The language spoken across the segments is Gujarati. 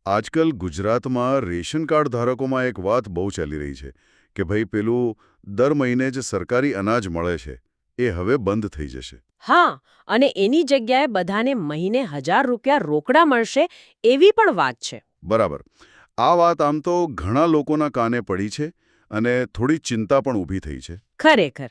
આજકાલ ગુજરાતમાં રેશન કાર્ડ ધારકોમાં એક વાત બહુ ચાલી રહી છે કે ભાઈ પેલું દર મહિને જ સરકારી અનાજ મળે છે એ હવે બંધ થઈ જશે. હા, અને એની જગ્યાએ બધાને મહિને 1000 રૂપિયા રોકડા મળશે એવી પણ વાત છે. બરાબર. આ વાત આમ તો ઘણા લોકોના કાને પડી છે અને થોડી ચિંતા પણ ઊભી થઈ છે. ખરેખર.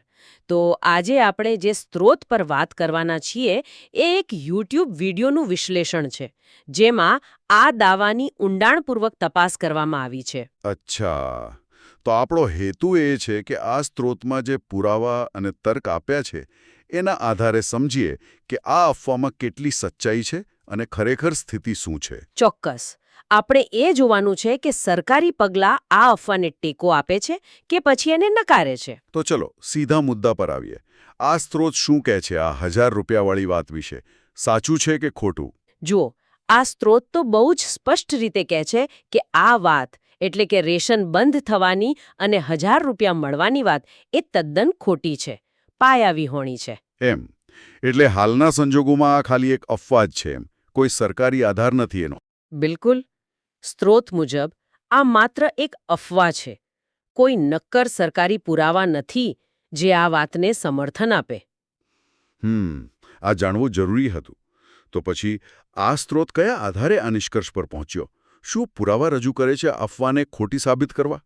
તો આજે આપણે જે સ્ત્રોત પર વાત કરવાના છીએ એ એક YouTube વિડીયોનું વિશ્લેષણ છે, જેમાં આ દાવાની ઊંડાણપૂર્વક તપાસ કરવામાં આવી છે. અચ્છા, તો આપણો હેતુ એ છે કે આ સ્ત્રોતમાં જે પુરાવા અને તર્ક આપ્યા છે એના આધારે સમજીએ કે આ અફવામાં કેટલી સચ્ચાઈ છે અને ખરેખર સ્થિતિ શું છે. ચોક્કસ. આપણે એ જોવાનું છે કે સરકારી પગલાં આ અફવાને ટેકો આપે છે કે પછી એને નકારે છે. તો ચલો સીધા મુદ્દા પર આવીએ. આ સ્ત્રોત શું કહે છે આ 1000 રૂપિયાવાળી વાત વિશે? સાચું છે કે ખોટું? જુઓ, આ સ્ત્રોત તો બહુ જ સ્પષ્ટ રીતે કહે છે કે આ વાત એટલે કે રેશન બંધ થવાની અને 1000 રૂપિયા મળવાની વાત એ તદ્દન ખોટી છે, પાયાવિહોણી છે. એમ એટલે હાલના સંજોગોમાં આ ખાલી એક અફવા જ છે, એમ કોઈ સરકારી આધાર નથી એનો. બિલકુલ. સ્ત્રોત મુજબ આ માત્ર એક અફવા છે. કોઈ નક્કર સરકારી પુરાવા નથી જે આ વાતને સમર્થન આપે. આ જાણવું જરૂરી હતું. તો પછી આ સ્ત્રોત કયા આધારે આ નિષ્કર્ષ પર પહોંચ્યો? શું પુરાવા રજૂ કરે છે અફવાને ખોટી સાબિત કરવા?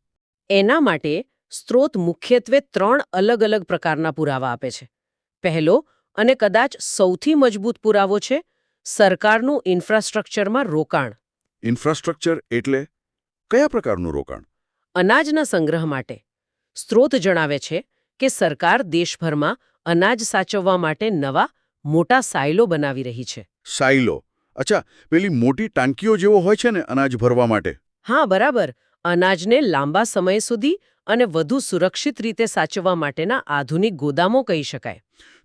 એના માટે સ્ત્રોત મુખ્યત્વે 3 અલગ-અલગ પ્રકારના પુરાવા આપે છે. પહેલો અને કદાચ સૌથી મજબૂત પુરાવો છે સરકારનું ઇન્ફ્રાસ્ટ્રક્ચરમાં રોકાણ. ઇન્ફ્રાસ્ટ્રક્ચર એટલે કયા પ્રકારનું રોકાણ? અનાજના સંગ્રહ માટે. સ્ત્રોત જણાવે છે કે સરકાર દેશભરમાં અનાજ સાચવવા માટે નવા મોટા સાયલો બનાવી રહી છે. સાયલો? અચ્છા, પેલી મોટી ટાંકીઓ જેવો હોય છે ને અનાજ ભરવા માટે? હા, બરાબર. અનાજને લાંબા સમય સુધી અને વધુ સુરક્ષિત રીતે સાચવવા માટેના આધુનિક ગોદામો કહી શકાય.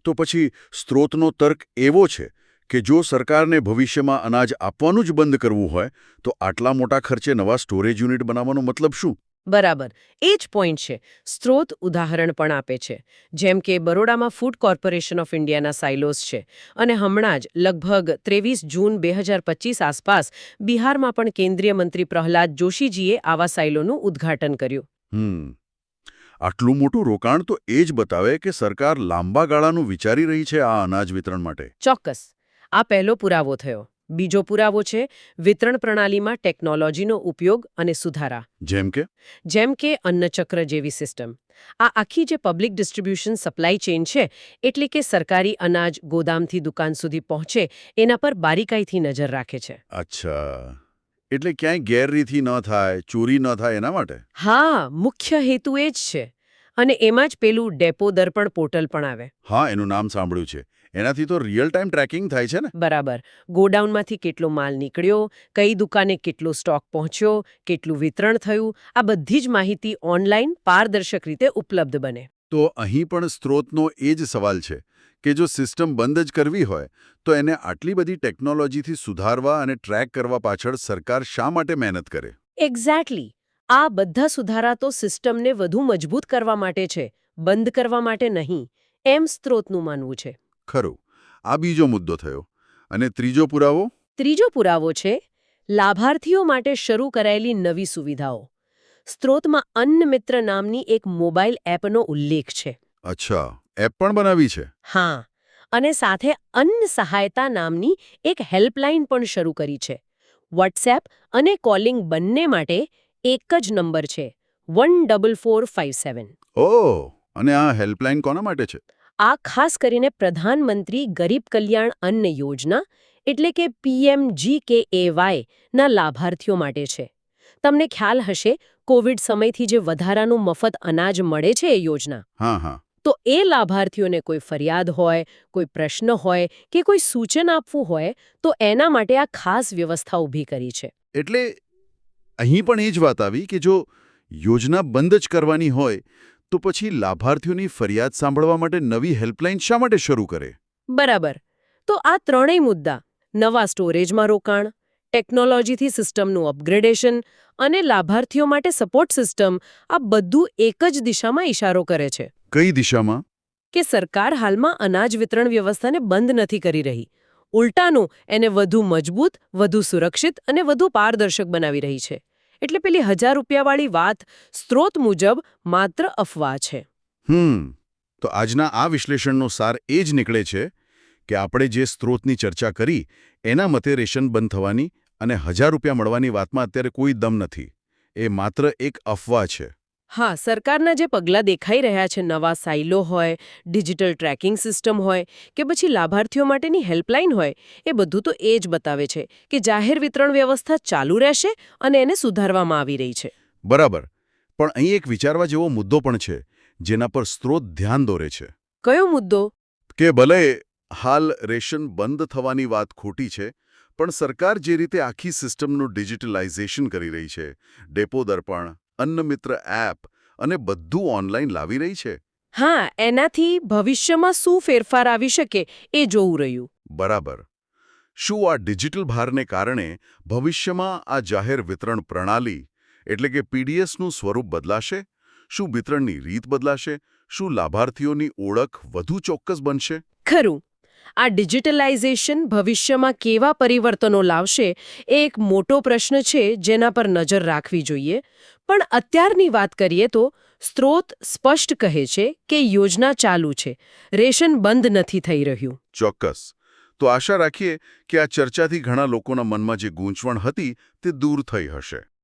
તો પછી સ્ત્રોતનો તર્ક એવો છે કે જો સરકારને ભવિષ્યમાં અનાજ આપવાનું જ બંધ કરવું હોય તો આટલા મોટા ખર્ચે નવા સ્ટોરેજ યુનિટ બનાવવાનો મતલબ શું? બરાબર. એ જ પોઈન્ટ છે. સ્ત્રોત ઉદાહરણ પણ આપે છે. જેમ કે બરોડામાં ફૂડ કોર્પોરેશન ઓફ ઇન્ડિયાના સાયલોસ છે. અને હમણાં જ લગભગ 23 જૂન 2025 આસપાસ બિહારમાં પણ કેન્દ્રીય મંત્રી પ્રહલાદ જોશીજીએ આવા સાયલોનું ઉદ્ઘાટન કર્યું. આટલું મોટું રોકાણ તો એ જ બતાવે કે સરકાર લાંબા ગાળાનું વિચારી રહી છે આ અનાજ વિતરણ માટે. ચોક્કસ. આ પહેલો પુરાવો થયો. બીજો પુરાવો છે વિતરણ પ્રણાલીમાં ટેકનોલોજીનો ઉપયોગ અને સુધારા. જેમ કે અન્નચક્ર જેવી સિસ્ટમ. આ આખી જે પબ્લિક ડિસ્ટ્રીબ્યુશન સપ્લાય ચેઇન છે, એટલે કે સરકારી અનાજ ગોદામથી દુકાન સુધી પહોંચે એના પર બારીકાઈથી નજર રાખે છે. અચ્છા, એટલે ક્યાંય ગેરરીતિ ન થાય, ચોરી ન થાય એના માટે? હા, મુખ્ય હેતુ એ જ છે. અને એમાં જ પેલું ડેપો દર્પણ પોર્ટલ પણ આવે. હા, એનું નામ સાંભળ્યું છે. એનાથી તો રિયલ ટાઈમ ટ્રેકિંગ થાય છે ને? બરાબર. ગોડાઉનમાંથી કેટલો માલ નીકળ્યો, કઈ દુકાને કેટલો સ્ટોક પહોંચ્યો, કેટલું વિતરણ થયું, આ બધી જ માહિતી ઓનલાઈન પારદર્શક રીતે ઉપલબ્ધ બને. તો અહીં પણ સ્ત્રોતનો એ જ સવાલ છે કે જો સિસ્ટમ બંધ જ કરવી હોય તો એને આટલી બધી ટેકનોલોજીથી સુધારવા અને ટ્રેક કરવા પાછળ સરકાર શા માટે મહેનત કરે? એક્ઝેક્ટલી. આ બધા સુધારા તો સિસ્ટમને વધુ મજબૂત કરવા માટે છે, બંધ કરવા માટે નહીં, એમ સ્ત્રોતનું માનવું છે. ખરું. આ બીજો મુદ્દો થયો. અને ત્રીજો પુરાવો? ત્રીજો પુરાવો છે લાભાર્થીઓ માટે શરૂ કરાયેલી નવી સુવિધાઓ. સ્ત્રોતમાં અન્ન મિત્ર નામની એક મોબાઈલ એપનો ઉલ્લેખ છે. અચ્છા, એપ પણ બનાવી છે? હા, અને સાથે અન્ન સહાયતા નામની એક હેલ્પલાઇન પણ શરૂ કરી છે. વોટ્સએપ અને કોલિંગ બંને માટે એક જ નંબર છે, 14457. ઓહ, અને આ હેલ્પલાઇન કોના માટે છે? આ ખાસ કરીને પ્રધાનમંત્રી ગરીબ કલ્યાણ અન્ન યોજના એટલે કે PMGKAY ના લાભાર્થીઓ માટે છે. તમને ખ્યાલ હશે, કોવિડ સમયથી જે વધારાનું મફત અનાજ મળે છે એ યોજના. હા. તો એ લાભાર્થીઓને કોઈ ફરિયાદ હોય, કોઈ પ્રશ્ન હોય કે કોઈ સૂચન આપવું હોય તો એના માટે આ ખાસ વ્યવસ્થા ઊભી કરી છે. એટલે અહીં પણ એ જ વાત આવી કે જો યોજના બંધ જ કરવાની હોય તો પછી લાભાર્થીઓની ફરિયાદ સાંભળવા માટે નવી હેલ્પલાઇન શા માટે શરૂ કરે? બરાબર. તો આ ત્રણેય મુદ્દા, નવા સ્ટોરેજમાં રોકાણ, ટેકનોલોજીથી સિસ્ટમનું અપગ્રેડેશન અને લાભાર્થીઓ માટે સપોર્ટ સિસ્ટમ, આ બધું એક જ દિશામાં ઇશારો કરે છે. કઈ દિશામાં? કે સરકાર હાલમાં અનાજ વિતરણ વ્યવસ્થાને બંધ નથી કરી રહી. ઉલટાનું એને વધુ મજબૂત, વધુ સુરક્ષિત અને વધુ પારદર્શક બનાવી રહી છે. એટલે પેલી 1000 રૂપિયાવાળી વાત સ્ત્રોત મુજબ માત્ર અફવા છે. તો આજના આ વિશ્લેષણનો સાર એ જ નીકળે છે કે આપણે જે સ્ત્રોતની ચર્ચા કરી એના મતે રેશન બંધ થવાની અને 1000 રૂપિયા મળવાની વાતમાં અત્યારે કોઈ દમ નથી. એ માત્ર એક અફવા છે. હા, સરકારના જે પગલાં દેખાઈ રહ્યા છે, નવા સાઇલો હોય, ડિજિટલ ટ્રેકિંગ સિસ્ટમ હોય કે પછી લાભાર્થીઓ માટેની હેલ્પલાઇન હોય, એ બધું તો એ જ બતાવે છે કે જાહેર વિતરણ વ્યવસ્થા ચાલુ રહેશે અને એને સુધારવામાં આવી રહી છે. બરાબર. પણ અહીં એક વિચારવા જેવો મુદ્દો પણ છે જેના પર સ્ત્રોત ધ્યાન દોરે છે. કયો મુદ્દો? કે ભલે હાલ રેશન બંધ થવાની વાત ખોટી છે, પણ સરકાર જે રીતે આખી સિસ્ટમનું ડિજિટલાઇઝેશન કરી રહી છે, ડેપો દર્પણ, અન્ન મિત્ર એપ અને બધું ઓનલાઈન લાવી રહી છે. હા, એનાથી ભવિષ્યમાં શું ફેરફાર આવી શકે એ જોવું રહ્યું. બરાબર. શું આ ડિજિટલ ભારને કારણે ભવિષ્યમાં આ જાહેર વિતરણ પ્રણાલી એટલે કે પીડીએસનું સ્વરૂપ બદલાશે? શું વિતરણની રીત બદલાશે? શું લાભાર્થીઓની ઓળખ વધુ ચોક્કસ બનશે? ખરું. આ ડિજિટલાઇઝેશન ભવિષ્યમાં કેવા પરિવર્તનો લાવશે એ એક મોટો પ્રશ્ન છે જેના પર નજર રાખવી જોઈએ. પણ અત્યારની વાત કરીએ તો સ્ત્રોત સ્પષ્ટ કહે છે કે યોજના ચાલુ છે, રેશન બંધ નથી થઈ રહ્યું. ચોક્કસ. તો આશા રાખીએ કે આ ચર્ચાથી ઘણા લોકોના મનમાં જે ગૂંચવણ હતી તે દૂર થઈ હશે.